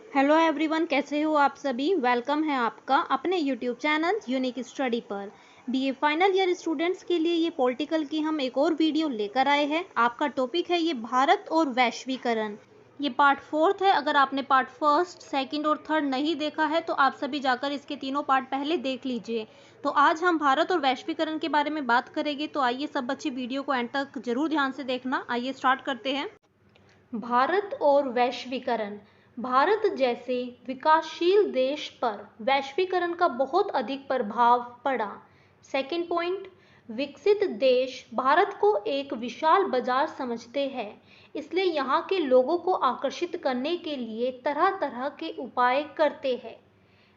Hello everyone, कैसे हो आप सभी। वेलकम है आपका अपने यूट्यूब चैनल यूनिक स्टडी पर। बीए फाइनल ईयर स्टूडेंट्स के लिए ये पॉलिटिकल की हम एक और वीडियो लेकर आए हैं। आपका टॉपिक है ये भारत और वैश्वीकरण। ये पार्ट 4 है। अगर आपने पार्ट 1, 2 और 3 नहीं देखा है तो आप सभी जाकर इसके तीनों पार्ट पहले देख लीजिए। तो आज हम भारत और वैश्वीकरण के बारे में बात करेंगे। तो आइए सब बच्चे वीडियो को एंड तक जरूर ध्यान से देखना। आइए स्टार्ट करते हैं। भारत और वैश्वीकरण। भारत जैसे विकासशील देश पर वैश्वीकरण का बहुत अधिक प्रभाव पड़ा। सेकंड पॉइंट, विकसित देश भारत को एक विशाल बाजार समझते हैं, इसलिए यहाँ के लोगों को आकर्षित करने के लिए तरह तरह के उपाय करते हैं।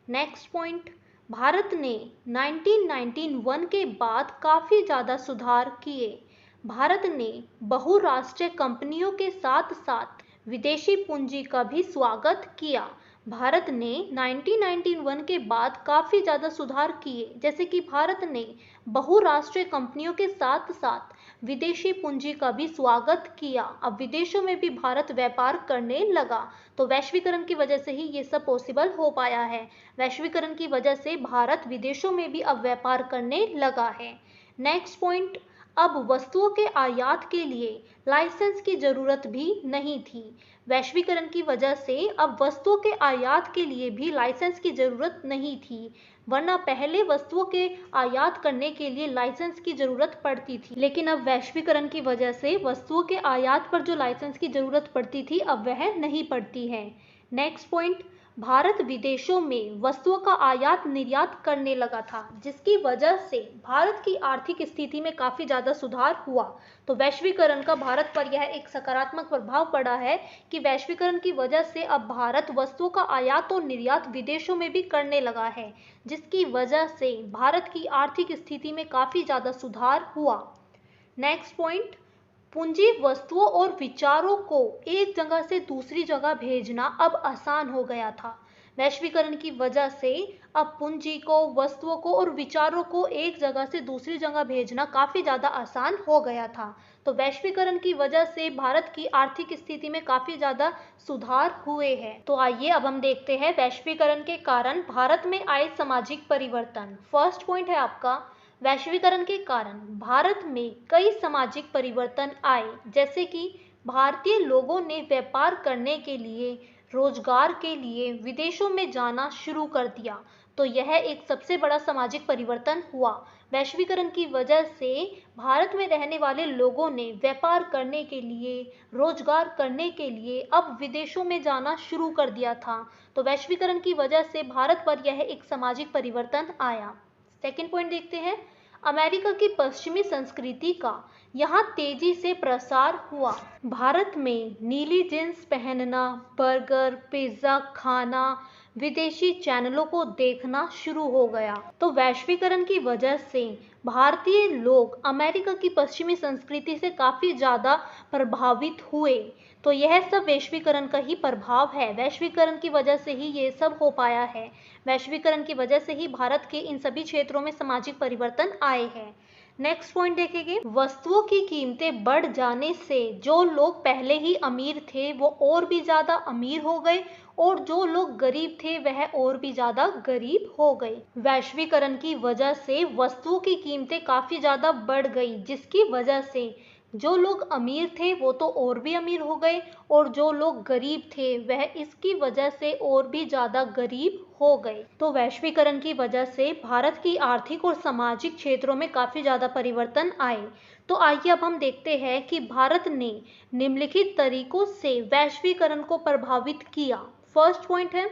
नेक्स्ट पॉइंट, भारत ने 1991 के बाद काफ़ी ज़्यादा सुधार किए। भारत ने बहुराष्ट्रीय कंपनियों के साथ साथ विदेशी पूंजी का भी स्वागत किया। भारत ने 1991 के बाद काफ़ी ज़्यादा सुधार किए, जैसे कि भारत ने बहुराष्ट्रीय कंपनियों के साथ साथ विदेशी पूंजी का भी स्वागत किया। अब विदेशों में भी भारत व्यापार करने लगा। तो वैश्वीकरण की वजह से ही ये सब पॉसिबल हो पाया है। वैश्वीकरण की वजह से भारत विदेशों में भी अब व्यापार करने लगा है। नेक्स्ट पॉइंट, अब वस्तुओं के आयात के लिए लाइसेंस की जरूरत भी नहीं थी। वैश्वीकरण की वजह से अब वस्तुओं के आयात के लिए भी लाइसेंस की जरूरत नहीं थी, वरना पहले वस्तुओं के आयात करने के लिए लाइसेंस की जरूरत पड़ती थी। लेकिन अब वैश्वीकरण की वजह से वस्तुओं के आयात पर जो लाइसेंस की जरूरत पड़ती थी अब वह नहीं पड़ती है। नेक्स्ट पॉइंट, भारत विदेशों में वस्तुओं का आयात निर्यात करने लगा था, जिसकी वजह से भारत की आर्थिक स्थिति में काफ़ी ज़्यादा सुधार हुआ। तो वैश्वीकरण का भारत पर यह एक सकारात्मक प्रभाव पड़ा है कि वैश्वीकरण की वजह से अब भारत वस्तुओं का आयात और निर्यात विदेशों में भी करने लगा है, जिसकी वजह से भारत की आर्थिक स्थिति में काफ़ी ज़्यादा सुधार हुआ। नेक्स्ट पॉइंट, पूंजी वस्तुओं और विचारों को एक जगह से दूसरी जगह भेजना अब आसान हो गया था। वैश्वीकरण की वजह से अब पूंजी को, वस्तुओं को और विचारों को एक जगह से दूसरी जगह भेजना काफ़ी ज़्यादा आसान हो गया था। तो वैश्वीकरण की वजह से भारत की आर्थिक स्थिति में काफ़ी ज़्यादा सुधार हुए हैं। तो आइए अब हम देखते हैं वैश्वीकरण के कारण भारत में आए सामाजिक परिवर्तन। फर्स्ट पॉइंट है आपका, वैश्वीकरण के कारण भारत में कई सामाजिक परिवर्तन आए, जैसे कि भारतीय लोगों ने व्यापार करने के लिए, रोजगार के लिए विदेशों में जाना शुरू कर दिया। तो यह एक सबसे बड़ा सामाजिक परिवर्तन हुआ। वैश्वीकरण की वजह से भारत में रहने वाले लोगों ने व्यापार करने के लिए, रोजगार करने के लिए अब विदेशों में जाना शुरू कर दिया था। तो वैश्वीकरण की वजह से भारत पर यह एक सामाजिक परिवर्तन आया। सेकेंड पॉइंट देखते हैं, अमेरिका की पश्चिमी संस्कृति का यहाँ तेजी से प्रसार हुआ। भारत में नीली जींस पहनना, बर्गर, पिज्ज़ा खाना, विदेशी चैनलों को देखना शुरू हो गया। तो वैश्वीकरण की वजह से भारतीय लोग अमेरिका की पश्चिमी संस्कृति से काफ़ी ज़्यादा प्रभावित हुए। तो यह सब वैश्वीकरण का ही प्रभाव है। वैश्वीकरण की वजह से ही ये सब हो पाया है। वैश्वीकरण की वजह से ही भारत के इन सभी क्षेत्रों में सामाजिक परिवर्तन आए हैं। नेक्स्ट पॉइंट देखेंगे, वस्तुओं की कीमतें बढ़ जाने से जो लोग पहले ही अमीर थे वो और भी ज़्यादा अमीर हो गए, और जो लोग गरीब थे वह और भी ज़्यादा गरीब हो गए। वैश्वीकरण की वजह से वस्तुओं की कीमतें काफ़ी ज़्यादा बढ़ गई, जिसकी वजह से जो लोग अमीर थे वो तो और भी अमीर हो गए, और जो लोग गरीब थे वह इसकी वजह से और भी ज़्यादा गरीब हो गए। तो वैश्वीकरण की वजह से भारत की आर्थिक और सामाजिक क्षेत्रों में काफ़ी ज़्यादा परिवर्तन आए। तो आइए अब हम देखते हैं कि भारत ने निम्नलिखित तरीकों से वैश्वीकरण को प्रभावित किया। फर्स्ट पॉइंट है,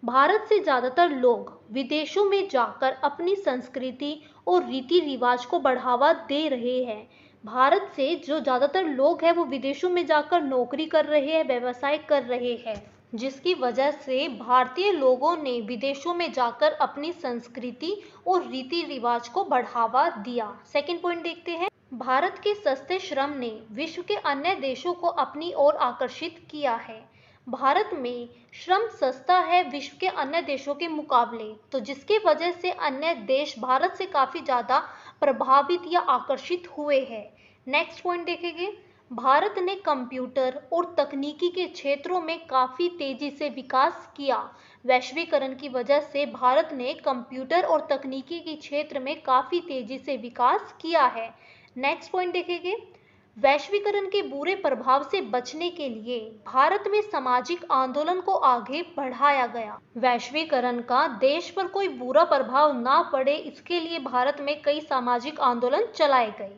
भारत से ज़्यादातर लोग विदेशों में जाकर अपनी संस्कृति और रीति रिवाज को बढ़ावा दे रहे हैं। भारत से जो ज़्यादातर लोग हैं वो विदेशों में जाकर नौकरी कर रहे हैं, व्यवसाय कर रहे हैं, जिसकी वजह से भारतीय लोगों ने विदेशों में जाकर अपनी संस्कृति और रीति रिवाज को बढ़ावा दिया। सेकंड पॉइंट देखते हैं, भारत के सस्ते श्रम ने विश्व के अन्य देशों को अपनी ओर आकर्षित किया है। भारत में श्रम सस्ता है विश्व के अन्य देशों के मुकाबले, तो जिसकी वजह से अन्य देश भारत से काफ़ी ज़्यादा प्रभावित या आकर्षित हुए हैं। नेक्स्ट पॉइंट देखेंगे, भारत ने कंप्यूटर और तकनीकी के क्षेत्रों में काफ़ी तेजी से विकास किया। वैश्वीकरण की वजह से भारत ने कंप्यूटर और तकनीकी के क्षेत्र में काफ़ी तेजी से विकास किया है। नेक्स्ट पॉइंट देखेंगे, वैश्वीकरण के बुरे प्रभाव से बचने के लिए भारत में सामाजिक आंदोलन को आगे बढ़ाया गया। वैश्वीकरण का देश पर कोई बुरा प्रभाव ना पड़े, इसके लिए भारत में कई सामाजिक आंदोलन चलाए गए।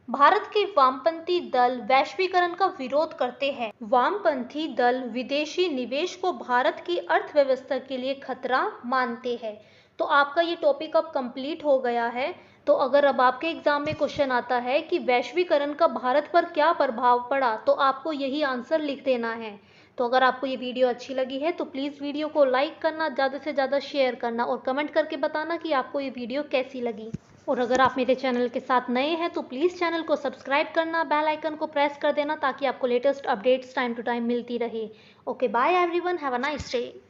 भारत के वामपंथी दल वैश्वीकरण का विरोध करते हैं। वामपंथी दल विदेशी निवेश को भारत की अर्थव्यवस्था के लिए खतरा मानते हैं। तो आपका ये टॉपिक अब कंप्लीट हो गया है। तो अगर अब आपके एग्जाम में क्वेश्चन आता है कि वैश्वीकरण का भारत पर क्या प्रभाव पड़ा, तो आपको यही आंसर लिख देना है। तो अगर आपको ये वीडियो अच्छी लगी है तो प्लीज़ वीडियो को लाइक करना, ज़्यादा से ज़्यादा शेयर करना और कमेंट करके बताना कि आपको ये वीडियो कैसी लगी। और अगर आप मेरे चैनल के साथ नए हैं तो प्लीज़ चैनल को सब्सक्राइब करना, बेल आइकन को प्रेस कर देना ताकि आपको latest updates time to time मिलती रहे। Okay, bye everyone, have a nice day.